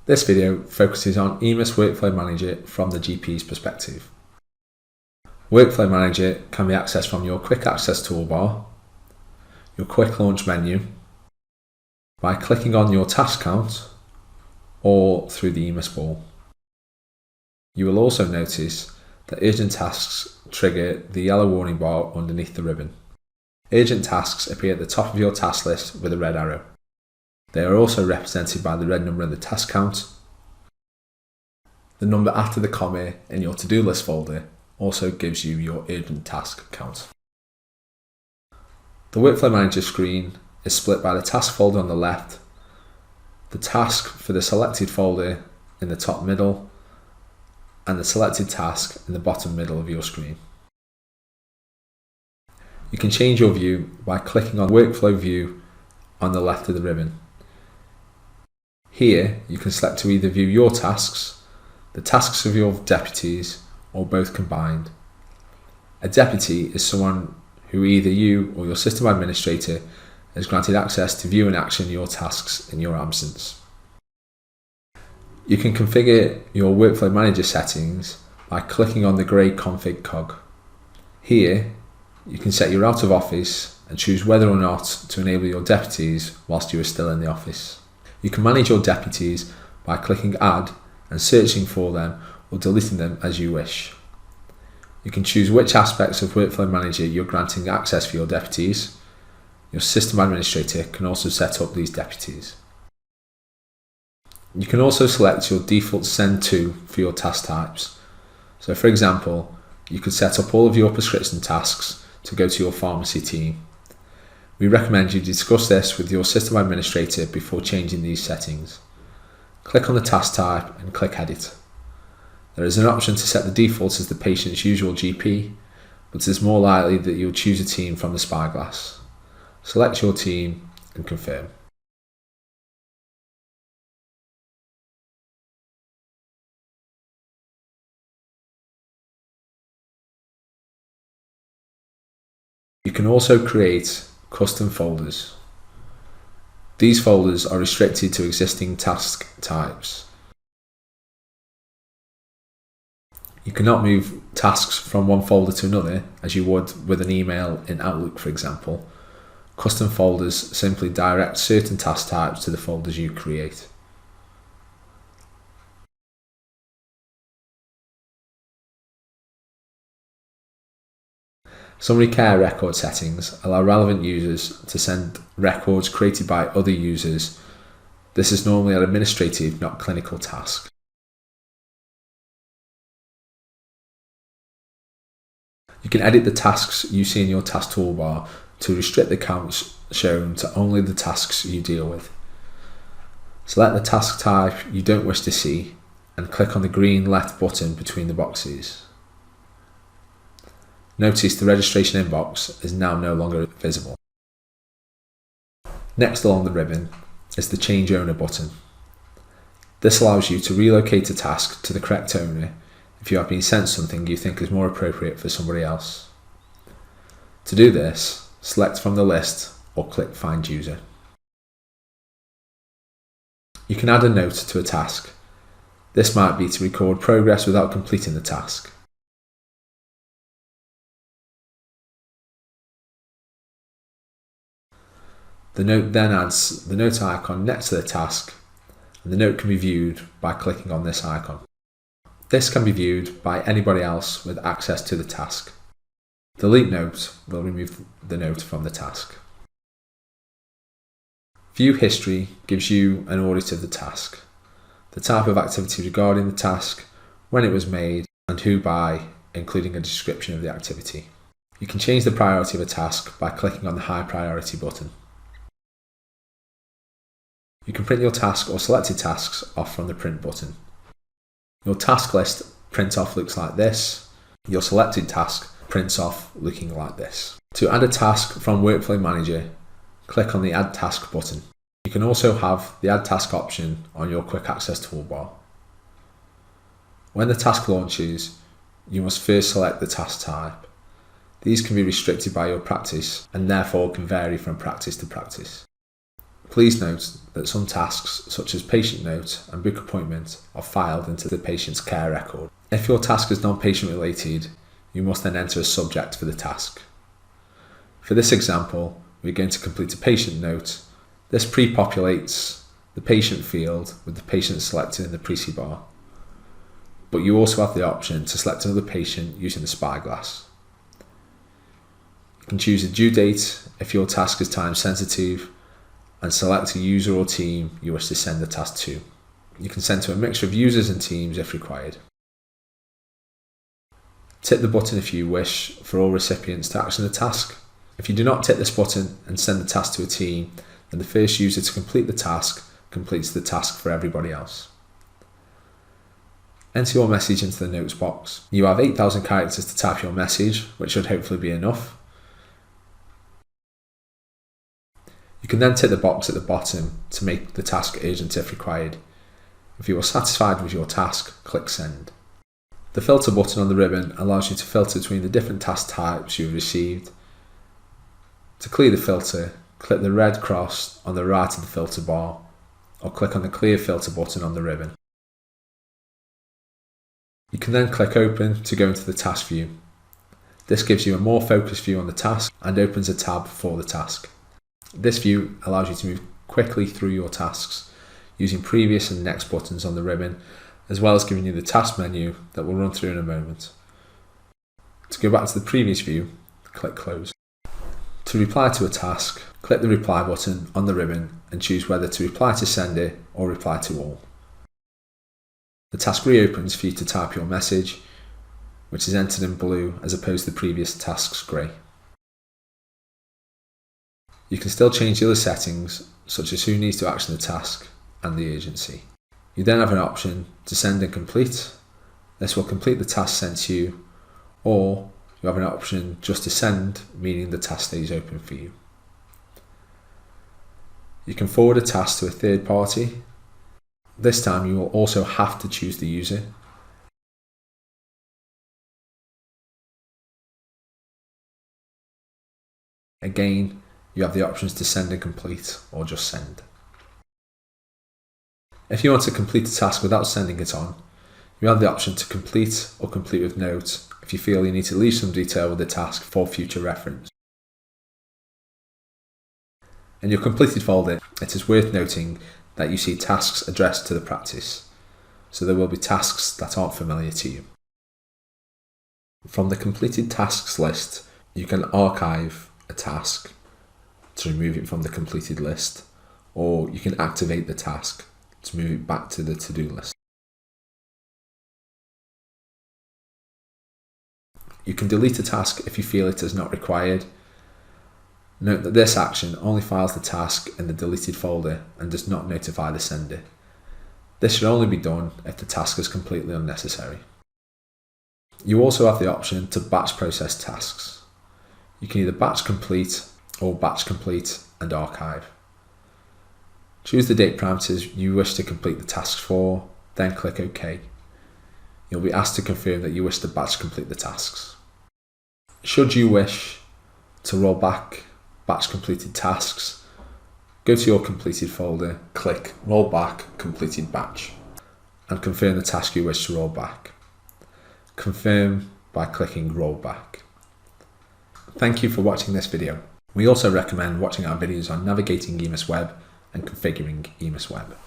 This video focuses on EMIS Workflow Manager from the GP's perspective. Workflow Manager can be accessed from your Quick Access toolbar, your Quick Launch menu, by clicking on your task count, or through the EMIS ball. You will also notice that urgent tasks trigger the yellow warning bar underneath the ribbon. Urgent tasks appear at the top of your task list with a red arrow. They are also represented by the red number in the task count. The number after the comma in your to-do list folder also gives you your urgent task count. The Workflow Manager screen is split by the task folder on the left, the task for the selected folder in the top middle, and the selected task in the bottom middle of your screen. You can change your view by clicking on Workflow View on the left of the ribbon. Here you can select to either view your tasks, the tasks of your deputies, or both combined. A deputy is someone who either you or your system administrator has granted access to view and action your tasks in your absence. You can configure your Workflow Manager settings by clicking on the grey config cog. Here you can set your out of office and choose whether or not to enable your deputies whilst you are still in the office. You can manage your deputies by clicking add and searching for them or deleting them as you wish. You can choose which aspects of Workflow Manager you're granting access for your deputies. Your system administrator can also set up these deputies. You can also select your default send to for your task types. So for example, you could set up all of your prescription tasks to go to your pharmacy team. We recommend you discuss this with your system administrator before changing these settings. Click on the task type and click Edit. There is an option to set the default as the patient's usual GP, but it is more likely that you'll choose a team from the spyglass. Select your team and confirm. You can also create custom folders. These folders are restricted to existing task types. You cannot move tasks from one folder to another as you would with an email in Outlook, for example. Custom folders simply direct certain task types to the folders you create. Summary care record settings allow relevant users to send records created by other users. This is normally an administrative, not clinical task. You can edit the tasks you see in your task toolbar to restrict the counts shown to only the tasks you deal with. Select the task type you don't wish to see and click on the green left button between the boxes. Notice the registration inbox is now no longer visible. Next along the ribbon is the Change Owner button. This allows you to relocate a task to the correct owner if you have been sent something you think is more appropriate for somebody else. To do this, select from the list or click Find User. You can add a note to a task. This might be to record progress without completing the task. The note then adds the note icon next to the task, and the note can be viewed by clicking on this icon. This can be viewed by anybody else with access to the task. Delete note will remove the note from the task. View history gives you an audit of the task, the type of activity regarding the task, when it was made, and who by, including a description of the activity. You can change the priority of a task by clicking on the High Priority button. You can print your task or selected tasks off from the Print button. Your task list print off looks like this. Your selected task prints off looking like this. To add a task from Workflow Manager, click on the Add Task button. You can also have the Add Task option on your Quick Access toolbar. When the task launches, you must first select the task type. These can be restricted by your practice and therefore can vary from practice to practice. Please note that some tasks, such as patient note and book appointment, are filed into the patient's care record. If your task is non-patient related, you must then enter a subject for the task. For this example, we're going to complete a patient note. This pre-populates the patient field with the patient selected in the Preci bar, but you also have the option to select another patient using the spyglass. You can choose a due date if your task is time sensitive, and select a user or team you wish to send the task to. You can send to a mixture of users and teams if required. Tick the button if you wish for all recipients to action the task. If you do not tick this button and send the task to a team, then the first user to complete the task completes the task for everybody else. Enter your message into the notes box. You have 8,000 characters to type your message, which should hopefully be enough. You can then tick the box at the bottom to make the task urgent if required. If you are satisfied with your task, click Send. The filter button on the ribbon allows you to filter between the different task types you have received. To clear the filter, click the red cross on the right of the filter bar, or click on the Clear Filter button on the ribbon. You can then click Open to go into the task view. This gives you a more focused view on the task and opens a tab for the task. This view allows you to move quickly through your tasks using previous and next buttons on the ribbon, as well as giving you the task menu that we'll run through in a moment. To go back to the previous view, click Close. To reply to a task, click the Reply button on the ribbon and choose whether to reply to sender or reply to all. The task reopens for you to type your message, which is entered in blue as opposed to the previous task's grey. You can still change the other settings, such as who needs to action the task and the urgency. You then have an option to send and complete. This will complete the task sent to you, or you have an option just to send, meaning the task stays open for you. You can forward a task to a third party. This time you will also have to choose the user. Again, you have the options to send and complete, or just send. If you want to complete a task without sending it on, you have the option to complete or complete with notes if you feel you need to leave some detail with the task for future reference. In your completed folder, it is worth noting that you see tasks addressed to the practice, so there will be tasks that aren't familiar to you. From the completed tasks list, you can archive a task to remove it from the completed list, or you can activate the task to move it back to the to-do list. You can delete a task if you feel it is not required. Note that this action only files the task in the deleted folder and does not notify the sender. This should only be done if the task is completely unnecessary. You also have the option to batch process tasks. You can either batch complete or batch complete and archive. Choose the date parameters you wish to complete the tasks for, then click OK. You'll be asked to confirm that you wish to batch complete the tasks. Should you wish to roll back batch completed tasks, go to your completed folder, click Roll Back Completed Batch, and confirm the task you wish to roll back. Confirm by clicking Roll Back. Thank you for watching this video. We also recommend watching our videos on navigating EMIS Web and configuring EMIS Web.